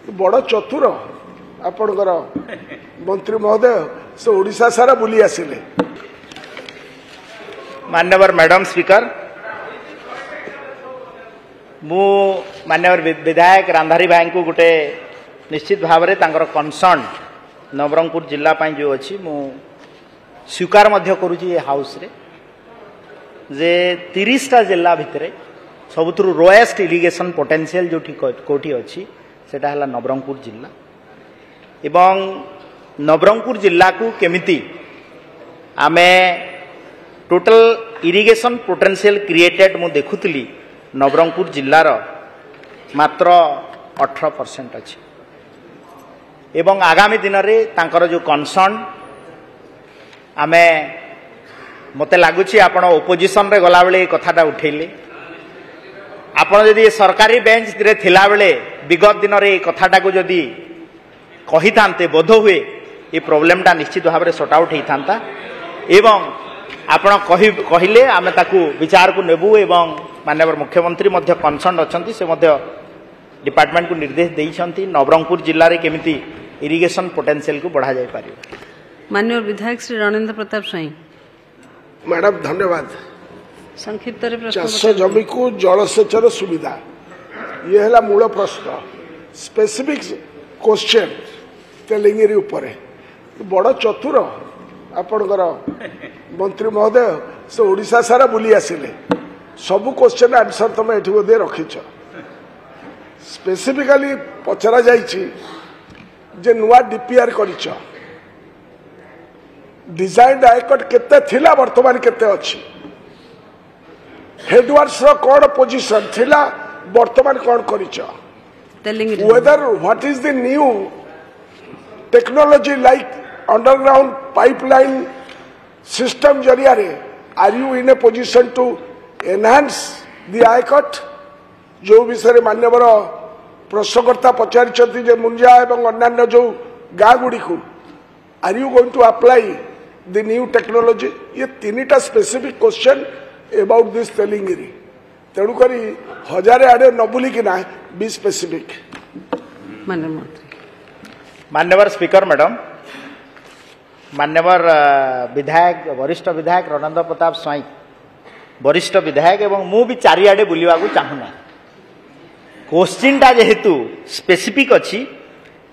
बड़ चतुर आपणकर मंत्री महोदय से ओडिशा सारा बुली आसिले। मान्यवर मैडम स्पीकर, मु मान्यवर विधायक रांधारी भाई को गोटे निश्चित भाव में कंसर्न नवरंगपुर जिला जो अच्छी मु स्वीकार करुँची हाउस रे जे 30टा जिला भितर सबुठ रोएस्ट इरिगेशन पोटेंशियल जो कोठी अच्छी सेटा है नवरंगपुर जिला एवं नवरंगपुर जिला को केमिति आमे टोटल इरिगेशन पोटेंशियल क्रिएटेड मु देखुली नवरंगपुर जिलार मात्र 18% अच्छी एवं आगामी दिन में तांकर जो कंसर्न आमे मते लगुच आपण ओपोजिशन रे गला बेले कथाटा उठेले आपण जदि सरकारी बेंच रे थिला बेले विगत दिन रे कथाटा को जदि कही थांते बोध हुए ये प्रॉब्लमटा निश्चित भाव में सॉर्ट आउट होता एवं आपण कहिले आमे ताकू विचार को नेबू एवं माननीय मुख्यमंत्री मध्य कंसर्न अछंती से मध्य डिपार्टमेंट को निर्देश देइछंती नवरंगपुर जिल्ला रे केमिति इरिगेशन पोटेंशियल को बढ़ा जाय पारियो। माननीय विधायक श्री रणेंद्र प्रताप स्वाई। मैडम धन्यवाद। संक्षिप्त चाष जमी को जलसेचन सुविधा ये है मूल प्रश्न स्पेसिफिक क्वेश्चन तेलंगिरी ऊपर बड़ चतुर आपणकर मंत्री महोदय से ओडिशा सारा बुली आसिले सबु क्वेश्चन आंसर तुम ये बोधे रखिच स्पेसिफिकली पचरा जाइछि जे नुआ डीपीआर करिछ डिजाइन आयकट केते थिला वर्तमान केते अछि हेडवर्क्स रो कोन पोजीशन थिला वर्तमान कोन करिछ whether what is the new technology like underground pipeline system जरिया रे are you in a position to enhance the आयकट जो विषय मान्यवर प्रश्नकर्ता पचारि जे मुंजा एवं अन्य जो गाँ गुड़ी को are you going to apply the new technology ये तीनटा स्पेसिफिक क्वेश्चन अबाउट दिस तेलंगिरी तेणुक हजारे आड़े न बुलिकिना बी स्पेसिफिक। मान्यवर स्पीकर मैडम, मान्यवर विधायक वरिष्ठ विधायक रणेंद्र प्रताप स्वाई वरिष्ठ विधायक एवं मु भी चारिआडे बुलिवा को चाहूना क्वेश्चन टा जेहेतु स्पेसिफिक अच्छी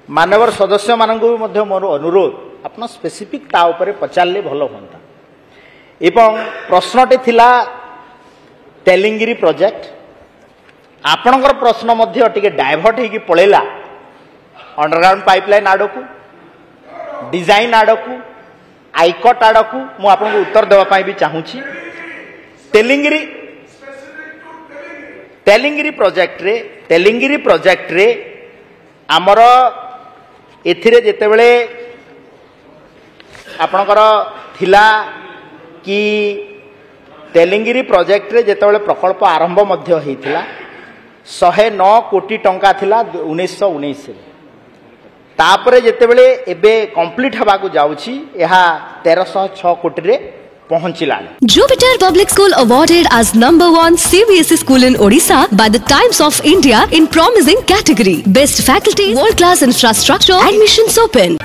मानवर सदस्य मानक भी मोर अनुरोध आपन स्पेसिफिक ता ऊपर पचारे भल होता एवं प्रश्नटे थिला तेलंगिरी प्रोजेक्ट आपणकर प्रश्न मध्य टिके डाइवर्ट होगी पळेला अंडरग्राउंड पाइपलाइन आड़ को डिजाइन आड़ को आईकट आड़ को मु आपन को उत्तर देवाई भी चाहूँगी। तेलंगिरी प्रोजेक्ट रे आमर एथिरे जेतेबेले आपणकर थिला कि तेलंगिरी प्रोजेक्ट रे जेतेबेले प्रकल्प आरंभ मध्य होइथिला 109 कोटी टंका थिला 1919 रे तापरे जेतेबेले एबे कंप्लीट हबा को जाउछि एहा 1306 कोटी रे Jupiter Public School awarded as #1 CBSE school in Odisha by the Times of India in promising category. Best faculty, world-class infrastructure, admissions open.